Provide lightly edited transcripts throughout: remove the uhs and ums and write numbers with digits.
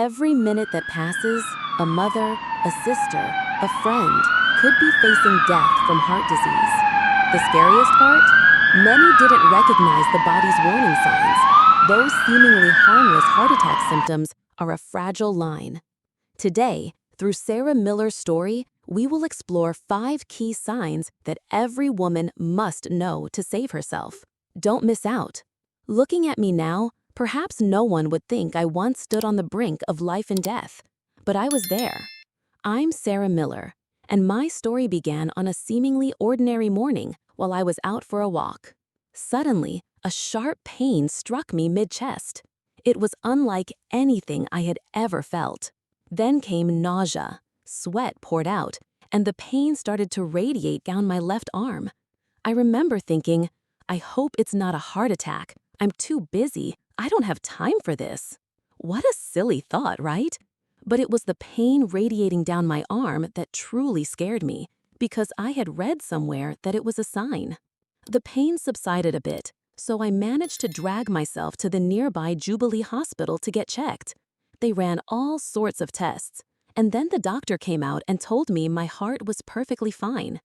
Every minute that passes, a mother, a sister, a friend could be facing death from heart disease. The scariest part? Many didn't recognize the body's warning signs. Those seemingly harmless heart attack symptoms are a fragile line. Today, through Sarah Miller's story, we will explore 5 key signs that every woman must know to save herself. Don't miss out. Looking at me now, perhaps no one would think I once stood on the brink of life and death, but I was there. I'm Sarah Miller, and my story began on a seemingly ordinary morning while I was out for a walk. Suddenly, a sharp pain struck me mid-chest. It was unlike anything I had ever felt. Then came nausea, sweat poured out, and the pain started to radiate down my left arm. I remember thinking, I hope it's not a heart attack. I'm too busy. I don't have time for this. What a silly thought, right? But it was the pain radiating down my arm that truly scared me, because I had read somewhere that it was a sign. The pain subsided a bit, so I managed to drag myself to the nearby Jubilee Hospital to get checked. They ran all sorts of tests, and then the doctor came out and told me my heart was perfectly fine.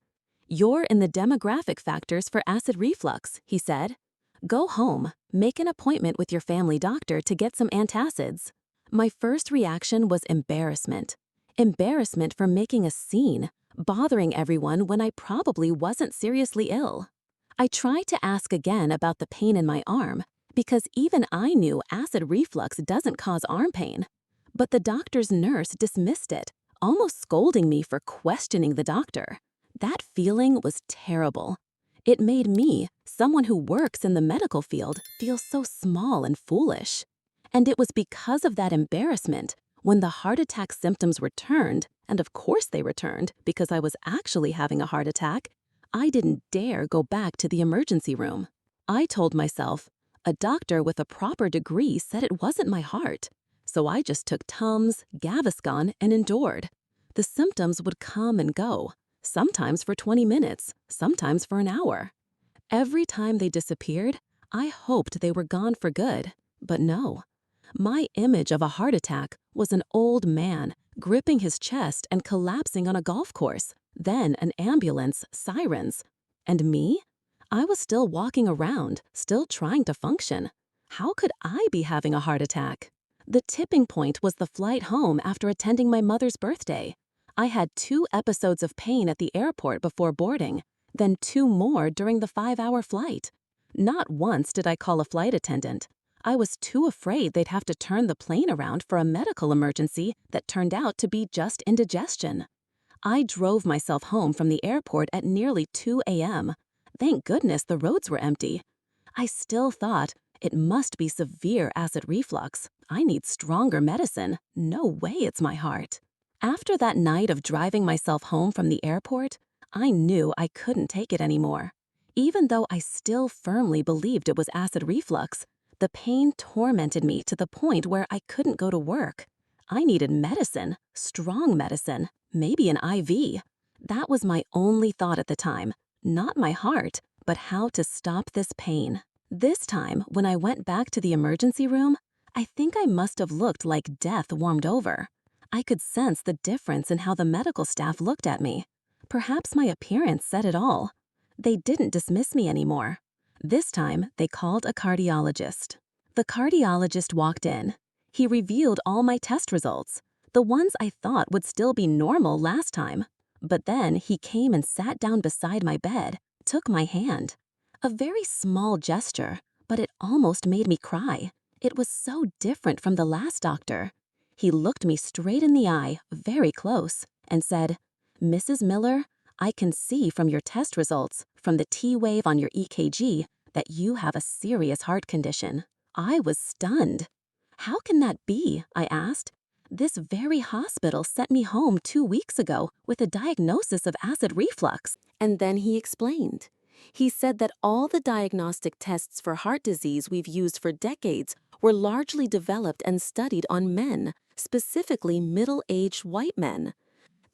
"You're in the demographic factors for acid reflux," he said. "Go home, make an appointment with your family doctor to get some antacids." My first reaction was embarrassment. Embarrassment for making a scene, bothering everyone when I probably wasn't seriously ill. I tried to ask again about the pain in my arm, because even I knew acid reflux doesn't cause arm pain. But the doctor's nurse dismissed it, almost scolding me for questioning the doctor. That feeling was terrible. It made me, someone who works in the medical field, feel so small and foolish. And it was because of that embarrassment, when the heart attack symptoms returned, and of course they returned because I was actually having a heart attack, I didn't dare go back to the emergency room. I told myself, a doctor with a proper degree said it wasn't my heart. So I just took Tums, Gaviscon, and endured. The symptoms would come and go, sometimes for 20 minutes, sometimes for an hour. Every time they disappeared, I hoped they were gone for good, but no. My image of a heart attack was an old man gripping his chest and collapsing on a golf course, then an ambulance, sirens. And me? I was still walking around, still trying to function. How could I be having a heart attack? The tipping point was the flight home after attending my mother's birthday. I had 2 episodes of pain at the airport before boarding, then 2 more during the 5-hour flight. Not once did I call a flight attendant. I was too afraid they'd have to turn the plane around for a medical emergency that turned out to be just indigestion. I drove myself home from the airport at nearly 2 a.m. Thank goodness the roads were empty. I still thought, it must be severe acid reflux. I need stronger medicine. No way it's my heart. After that night of driving myself home from the airport, I knew I couldn't take it anymore. Even though I still firmly believed it was acid reflux, the pain tormented me to the point where I couldn't go to work. I needed medicine, strong medicine, maybe an IV. That was my only thought at the time, not my heart, but how to stop this pain. This time, when I went back to the emergency room, I think I must have looked like death warmed over. I could sense the difference in how the medical staff looked at me. Perhaps my appearance said it all. They didn't dismiss me anymore. This time, they called a cardiologist. The cardiologist walked in. He reviewed all my test results, the ones I thought would still be normal last time. But then he came and sat down beside my bed, took my hand. A very small gesture, but it almost made me cry. It was so different from the last doctor. He looked me straight in the eye, very close, and said, "Mrs. Miller, I can see from your test results, from the T-wave on your EKG, that you have a serious heart condition." I was stunned. "How can that be?" I asked. "This very hospital sent me home 2 weeks ago with a diagnosis of acid reflux." And then he explained. He said that all the diagnostic tests for heart disease we've used for decades were largely developed and studied on men, specifically middle-aged white men.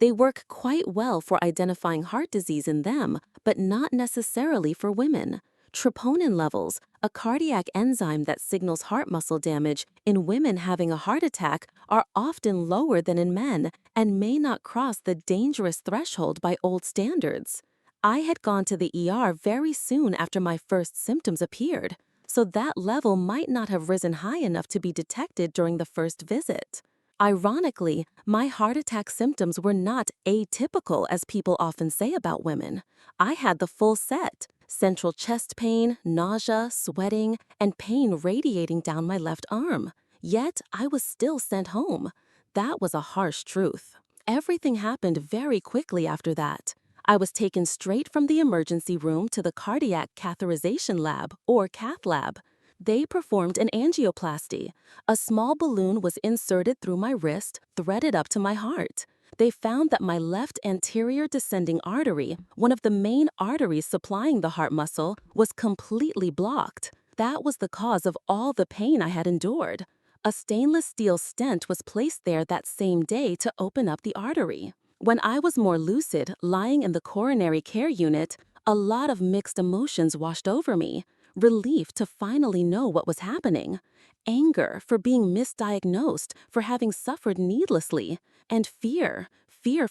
They work quite well for identifying heart disease in them, but not necessarily for women. Troponin levels, a cardiac enzyme that signals heart muscle damage in women having a heart attack, are often lower than in men and may not cross the dangerous threshold by old standards. I had gone to the ER very soon after my first symptoms appeared, so that level might not have risen high enough to be detected during the first visit. Ironically, my heart attack symptoms were not atypical as people often say about women. I had the full set: central chest pain, nausea, sweating, and pain radiating down my left arm. Yet I was still sent home. That was a harsh truth. Everything happened very quickly after that. I was taken straight from the emergency room to the cardiac catheterization lab, or cath lab. They performed an angioplasty. A small balloon was inserted through my wrist, threaded up to my heart. They found that my left anterior descending artery, one of the main arteries supplying the heart muscle, was completely blocked. That was the cause of all the pain I had endured. A stainless steel stent was placed there that same day to open up the artery. When I was more lucid, lying in the coronary care unit, a lot of mixed emotions washed over me. Relief to finally know what was happening, anger for being misdiagnosed, for having suffered needlessly, and fear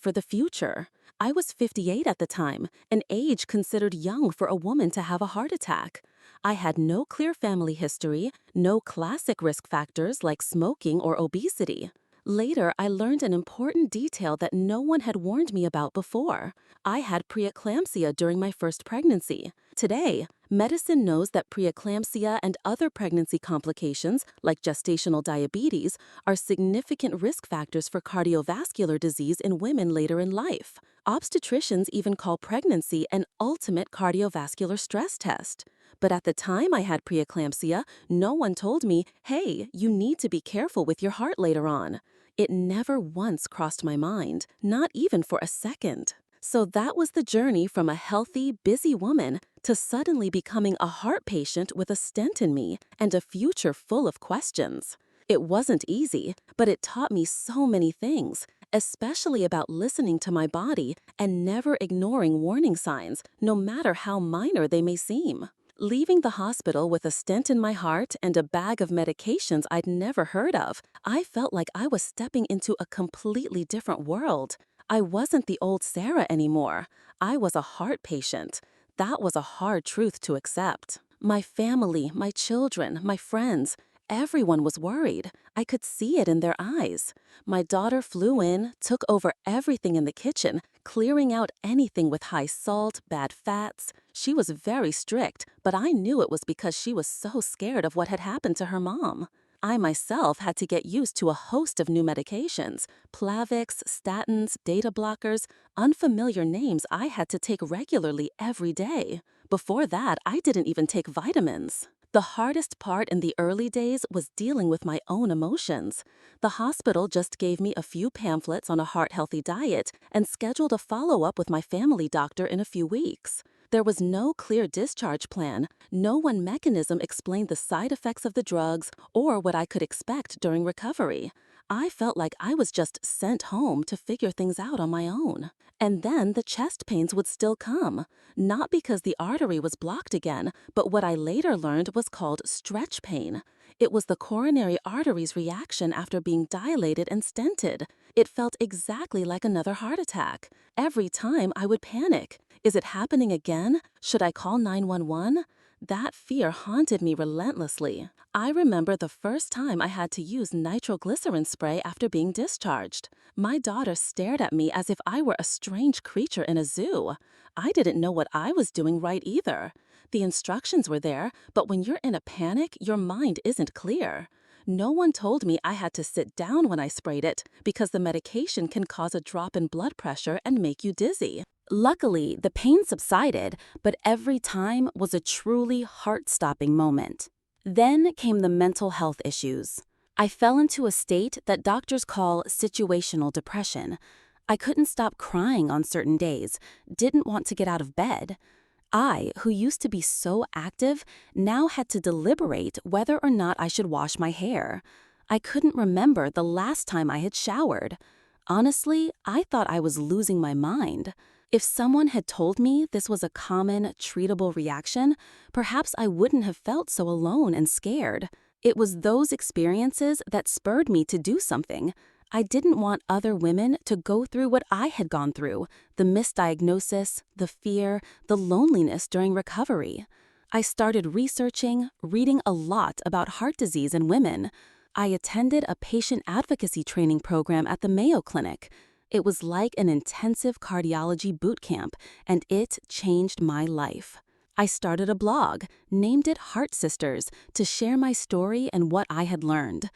for the future. I was 58 at the time, an age considered young for a woman to have a heart attack. I had no clear family history, no classic risk factors like smoking or obesity. Later, I learned an important detail that no one had warned me about before. I had preeclampsia during my first pregnancy. Today, medicine knows that preeclampsia and other pregnancy complications, like gestational diabetes, are significant risk factors for cardiovascular disease in women later in life. Obstetricians even call pregnancy an ultimate cardiovascular stress test. But at the time I had preeclampsia, no one told me, hey, you need to be careful with your heart later on. It never once crossed my mind, not even for a second. So that was the journey from a healthy, busy woman to suddenly becoming a heart patient with a stent in me and a future full of questions. It wasn't easy, but it taught me so many things, especially about listening to my body and never ignoring warning signs, no matter how minor they may seem. Leaving the hospital with a stent in my heart and a bag of medications I'd never heard of, I felt like I was stepping into a completely different world. I wasn't the old Sarah anymore. I was a heart patient. That was a hard truth to accept. My family, my children, my friends, everyone was worried. I could see it in their eyes. My daughter flew in, took over everything in the kitchen, clearing out anything with high salt, bad fats. She was very strict, but I knew it was because she was so scared of what had happened to her mom. I myself had to get used to a host of new medications: Plavix, statins, beta blockers, unfamiliar names I had to take regularly every day. Before that, I didn't even take vitamins. The hardest part in the early days was dealing with my own emotions. The hospital just gave me a few pamphlets on a heart-healthy diet and scheduled a follow-up with my family doctor in a few weeks. There was no clear discharge plan. No one mechanism explained the side effects of the drugs or what I could expect during recovery. I felt like I was just sent home to figure things out on my own. And then the chest pains would still come, not because the artery was blocked again, but what I later learned was called stretch pain. It was the coronary artery's reaction after being dilated and stented. It felt exactly like another heart attack. Every time I would panic. Is it happening again? Should I call 911? That fear haunted me relentlessly. I remember the first time I had to use nitroglycerin spray after being discharged. My daughter stared at me as if I were a strange creature in a zoo. I didn't know what I was doing right either. The instructions were there, but when you're in a panic, your mind isn't clear. No one told me I had to sit down when I sprayed it because the medication can cause a drop in blood pressure and make you dizzy. Luckily, the pain subsided, but every time was a truly heart-stopping moment. Then came the mental health issues. I fell into a state that doctors call situational depression. I couldn't stop crying on certain days, didn't want to get out of bed. I, who used to be so active, now had to deliberate whether or not I should wash my hair. I couldn't remember the last time I had showered. Honestly, I thought I was losing my mind. If someone had told me this was a common, treatable reaction, perhaps I wouldn't have felt so alone and scared. It was those experiences that spurred me to do something. I didn't want other women to go through what I had gone through, the misdiagnosis, the fear, the loneliness during recovery. I started researching, reading a lot about heart disease in women. I attended a patient advocacy training program at the Mayo Clinic. It was like an intensive cardiology boot camp, and it changed my life. I started a blog, named it Heart Sisters, to share my story and what I had learned.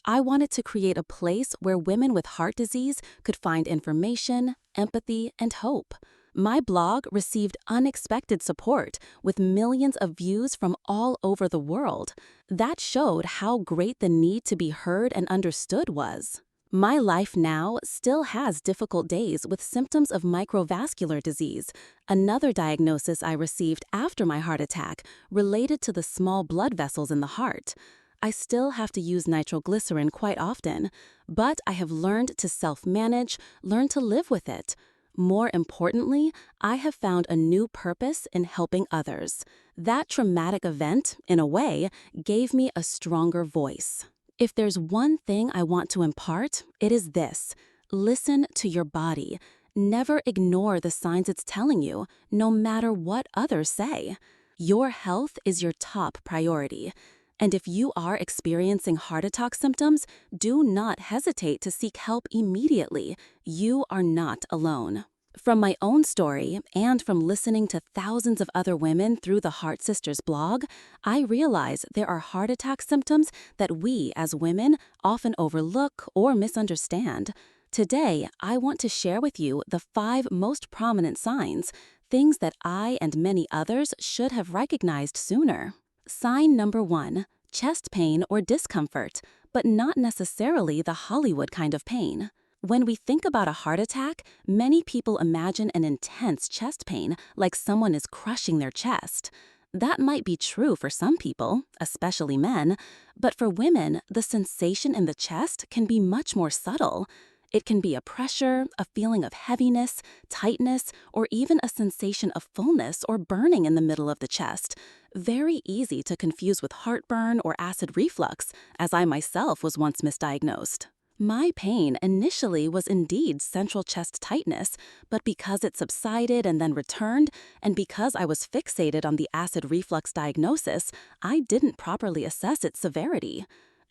I wanted to create a place where women with heart disease could find information, empathy, and hope. My blog received unexpected support, with millions of views from all over the world. That showed how great the need to be heard and understood was. My life now still has difficult days with symptoms of microvascular disease, another diagnosis I received after my heart attack related to the small blood vessels in the heart. I still have to use nitroglycerin quite often, but I have learned to self-manage, learn to live with it. More importantly, I have found a new purpose in helping others. That traumatic event, in a way, gave me a stronger voice. If there's one thing I want to impart, it is this: listen to your body. Never ignore the signs it's telling you, no matter what others say. Your health is your top priority. And if you are experiencing heart attack symptoms, do not hesitate to seek help immediately. You are not alone. From my own story and from listening to thousands of other women through the Heart Sisters blog, I realize there are heart attack symptoms that we as women often overlook or misunderstand. Today, I want to share with you the 5 most prominent signs, things that I and many others should have recognized sooner. Sign number 1, chest pain or discomfort, but not necessarily the Hollywood kind of pain. When we think about a heart attack, many people imagine an intense chest pain, like someone is crushing their chest. That might be true for some people, especially men, but for women, the sensation in the chest can be much more subtle. It can be a pressure, a feeling of heaviness, tightness, or even a sensation of fullness or burning in the middle of the chest. Very easy to confuse with heartburn or acid reflux, as I myself was once misdiagnosed. My pain initially was indeed central chest tightness, but because it subsided and then returned, and because I was fixated on the acid reflux diagnosis, I didn't properly assess its severity.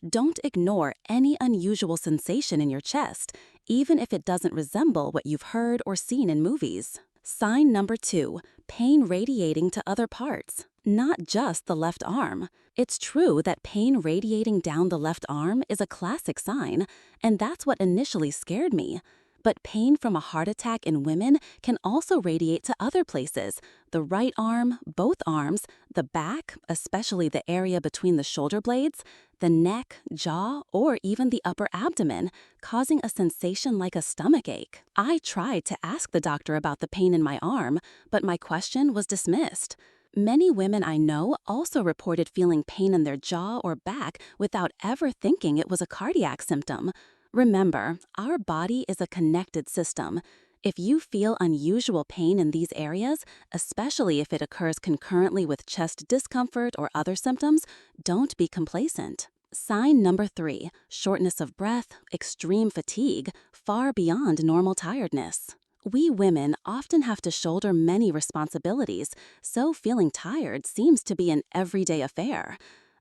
Don't ignore any unusual sensation in your chest, even if it doesn't resemble what you've heard or seen in movies. Sign number 2, pain radiating to other parts, not just the left arm. It's true that pain radiating down the left arm is a classic sign, and that's what initially scared me. But pain from a heart attack in women can also radiate to other places: the right arm, both arms, the back, especially the area between the shoulder blades, the neck, jaw, or even the upper abdomen, causing a sensation like a stomachache. I tried to ask the doctor about the pain in my arm, but my question was dismissed. Many women I know also reported feeling pain in their jaw or back without ever thinking it was a cardiac symptom. Remember, our body is a connected system. If you feel unusual pain in these areas, especially if it occurs concurrently with chest discomfort or other symptoms, don't be complacent. Sign number 3, shortness of breath, extreme fatigue, far beyond normal tiredness. We women often have to shoulder many responsibilities, so feeling tired seems to be an everyday affair.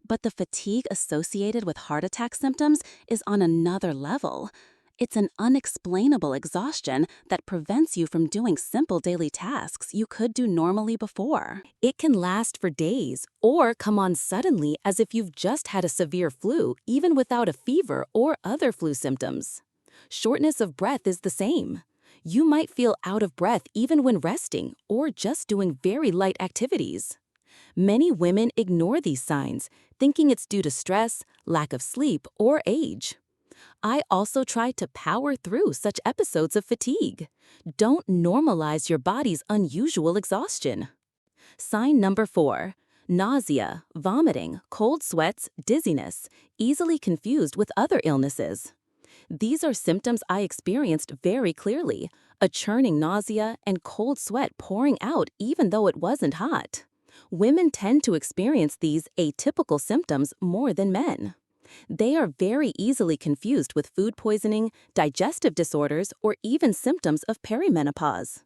But the fatigue associated with heart attack symptoms is on another level. It's an unexplainable exhaustion that prevents you from doing simple daily tasks you could do normally before. It can last for days or come on suddenly as if you've just had a severe flu, even without a fever or other flu symptoms. Shortness of breath is the same. You might feel out of breath even when resting or just doing very light activities. Many women ignore these signs, thinking it's due to stress, lack of sleep, or age. I also try to power through such episodes of fatigue. Don't normalize your body's unusual exhaustion. Sign number 4, nausea, vomiting, cold sweats, dizziness, easily confused with other illnesses. These are symptoms I experienced very clearly, a churning nausea and cold sweat pouring out even though it wasn't hot. Women tend to experience these atypical symptoms more than men. They are very easily confused with food poisoning, digestive disorders, or even symptoms of perimenopause.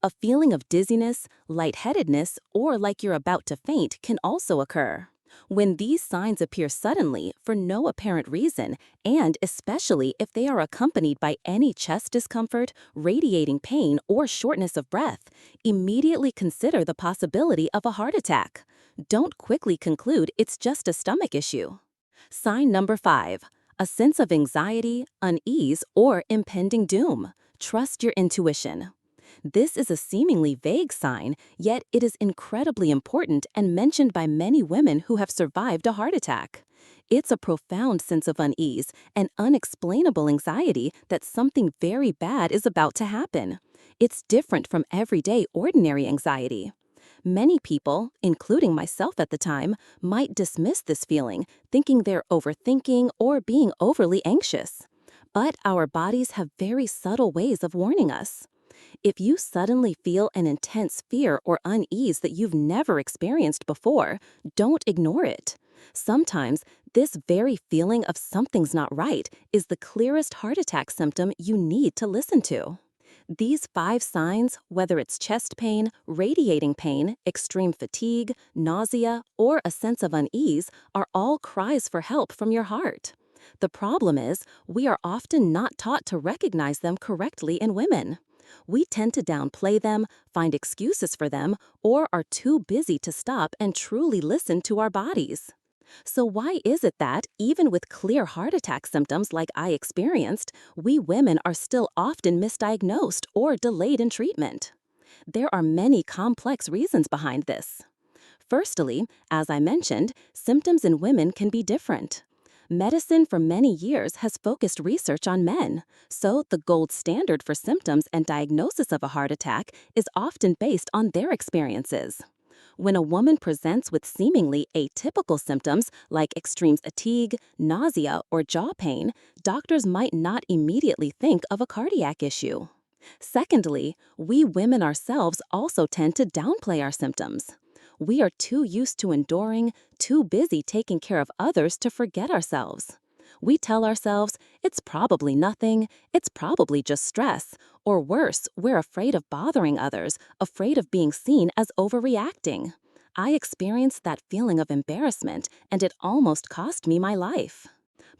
A feeling of dizziness, lightheadedness, or like you're about to faint can also occur. When these signs appear suddenly, for no apparent reason, and especially if they are accompanied by any chest discomfort, radiating pain, or shortness of breath, immediately consider the possibility of a heart attack. Don't quickly conclude it's just a stomach issue. Sign number 5. A sense of anxiety, unease, or impending doom. Trust your intuition. This is a seemingly vague sign, yet it is incredibly important and mentioned by many women who have survived a heart attack. It's a profound sense of unease and unexplainable anxiety that something very bad is about to happen. It's different from everyday ordinary anxiety. Many people, including myself at the time, might dismiss this feeling, thinking they're overthinking or being overly anxious. But our bodies have very subtle ways of warning us. If you suddenly feel an intense fear or unease that you've never experienced before, don't ignore it. Sometimes, this very feeling of something's not right is the clearest heart attack symptom you need to listen to. These 5 signs, whether it's chest pain, radiating pain, extreme fatigue, nausea, or a sense of unease, are all cries for help from your heart. The problem is, we are often not taught to recognize them correctly in women. We tend to downplay them, find excuses for them, or are too busy to stop and truly listen to our bodies. So why is it that, even with clear heart attack symptoms like I experienced, we women are still often misdiagnosed or delayed in treatment? There are many complex reasons behind this. Firstly, as I mentioned, symptoms in women can be different. Medicine for many years has focused research on men, so the gold standard for symptoms and diagnosis of a heart attack is often based on their experiences. When a woman presents with seemingly atypical symptoms like extreme fatigue, nausea, or jaw pain, doctors might not immediately think of a cardiac issue. Secondly, we women ourselves also tend to downplay our symptoms. We are too used to enduring, too busy taking care of others to forget ourselves. We tell ourselves, it's probably nothing, it's probably just stress, or worse, we're afraid of bothering others, afraid of being seen as overreacting. I experienced that feeling of embarrassment, and it almost cost me my life.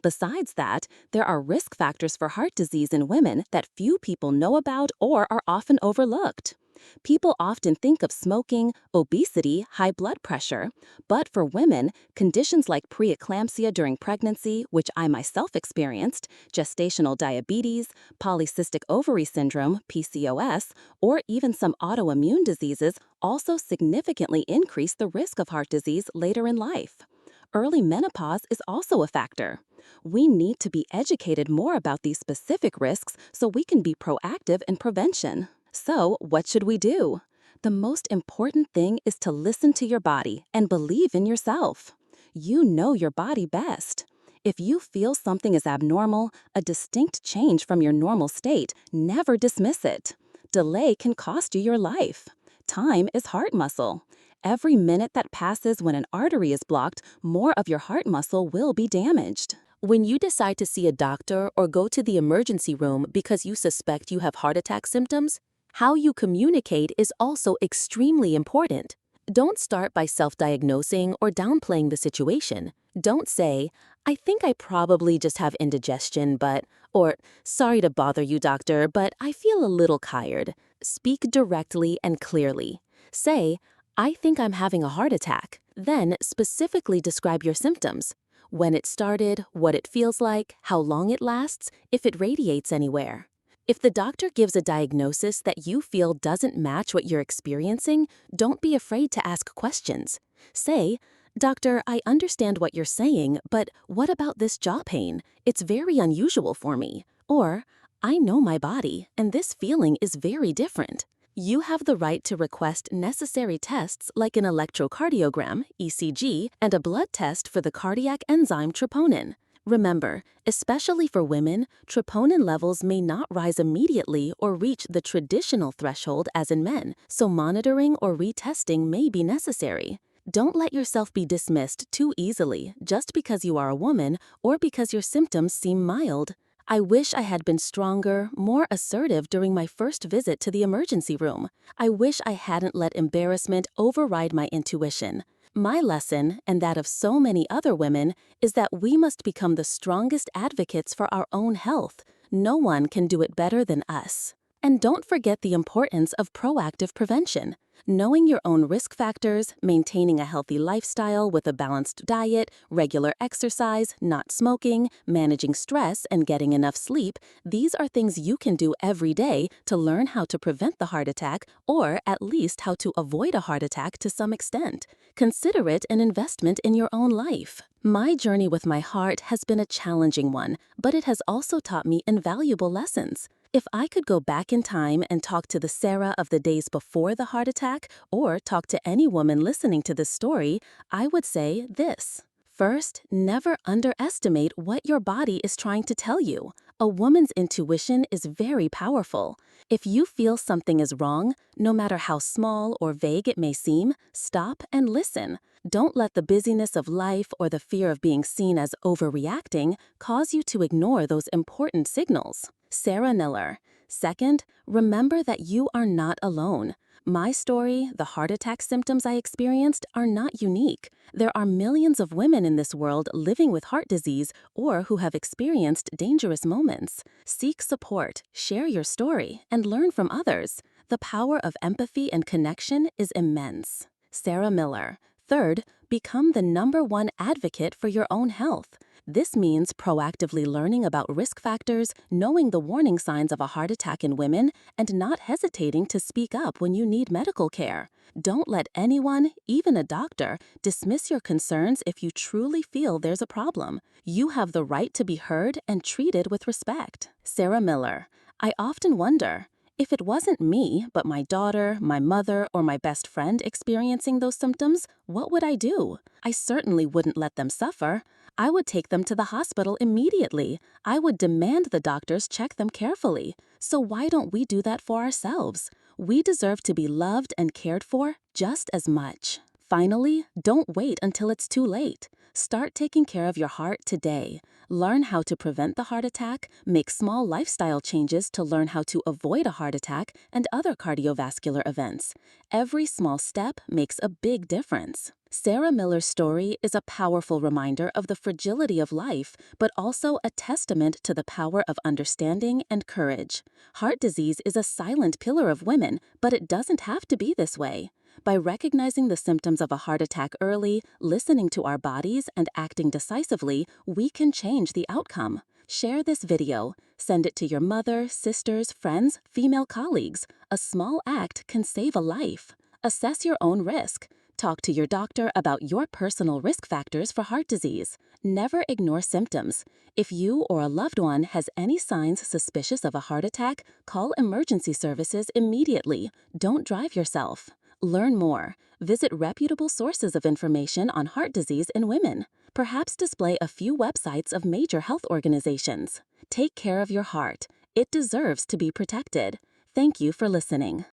Besides that, there are risk factors for heart disease in women that few people know about or are often overlooked. People often think of smoking, obesity, high blood pressure, but for women, conditions like preeclampsia during pregnancy, which I myself experienced, gestational diabetes, polycystic ovary syndrome, PCOS, or even some autoimmune diseases also significantly increase the risk of heart disease later in life. Early menopause is also a factor. We need to be educated more about these specific risks so we can be proactive in prevention. So, what should we do? The most important thing is to listen to your body and believe in yourself. You know your body best. If you feel something is abnormal, a distinct change from your normal state, never dismiss it. Delay can cost you your life. Time is heart muscle. Every minute that passes when an artery is blocked, more of your heart muscle will be damaged. When you decide to see a doctor or go to the emergency room because you suspect you have heart attack symptoms, how you communicate is also extremely important. Don't start by self-diagnosing or downplaying the situation. Don't say, I think I probably just have indigestion, or sorry to bother you, doctor, but I feel a little tired. Speak directly and clearly. Say, I think I'm having a heart attack. Then specifically describe your symptoms. When it started, what it feels like, how long it lasts, if it radiates anywhere. If the doctor gives a diagnosis that you feel doesn't match what you're experiencing, don't be afraid to ask questions. Say, Doctor, I understand what you're saying, but what about this jaw pain? It's very unusual for me. Or, I know my body, and this feeling is very different. You have the right to request necessary tests like an electrocardiogram, ECG, and a blood test for the cardiac enzyme troponin. Remember, especially for women, troponin levels may not rise immediately or reach the traditional threshold as in men, so monitoring or retesting may be necessary. Don't let yourself be dismissed too easily just because you are a woman or because your symptoms seem mild. I wish I had been stronger, more assertive during my first visit to the emergency room. I wish I hadn't let embarrassment override my intuition. My lesson, and that of so many other women, is that we must become the strongest advocates for our own health. No one can do it better than us. And don't forget the importance of proactive prevention. Knowing your own risk factors, maintaining a healthy lifestyle with a balanced diet, regular exercise, not smoking, managing stress, and getting enough sleep, these are things you can do every day to learn how to prevent the heart attack or at least how to avoid a heart attack to some extent. Consider it an investment in your own life. My journey with my heart has been a challenging one, but it has also taught me invaluable lessons. If I could go back in time and talk to the Sarah of the days before the heart attack, or talk to any woman listening to this story, I would say this. First, never underestimate what your body is trying to tell you. A woman's intuition is very powerful. If you feel something is wrong, no matter how small or vague it may seem, stop and listen. Don't let the busyness of life or the fear of being seen as overreacting cause you to ignore those important signals. Sarah Miller. Second, remember that you are not alone. My story, the heart attack symptoms I experienced, are not unique. There are millions of women in this world living with heart disease or who have experienced dangerous moments. Seek support, share your story, and learn from others. The power of empathy and connection is immense. Sarah Miller. Third, become the #1 advocate for your own health. This means proactively learning about risk factors, knowing the warning signs of a heart attack in women, and not hesitating to speak up when you need medical care. Don't let anyone, even a doctor, dismiss your concerns if you truly feel there's a problem. You have the right to be heard and treated with respect. Sarah Miller. I often wonder, if it wasn't me, but my daughter, my mother, or my best friend experiencing those symptoms, what would I do? I certainly wouldn't let them suffer. I would take them to the hospital immediately. I would demand the doctors check them carefully. So why don't we do that for ourselves? We deserve to be loved and cared for just as much. Finally, don't wait until it's too late. Start taking care of your heart today. Learn how to prevent the heart attack, make small lifestyle changes to learn how to avoid a heart attack and other cardiovascular events. Every small step makes a big difference. Sarah Miller's story is a powerful reminder of the fragility of life, but also a testament to the power of understanding and courage. Heart disease is a silent killer of women, but it doesn't have to be this way. By recognizing the symptoms of a heart attack early, listening to our bodies, and acting decisively, we can change the outcome. Share this video. Send it to your mother, sisters, friends, female colleagues. A small act can save a life. Assess your own risk. Talk to your doctor about your personal risk factors for heart disease. Never ignore symptoms. If you or a loved one has any signs suspicious of a heart attack, call emergency services immediately. Don't drive yourself. Learn more. Visit reputable sources of information on heart disease in women. Perhaps display a few websites of major health organizations. Take care of your heart. It deserves to be protected. Thank you for listening.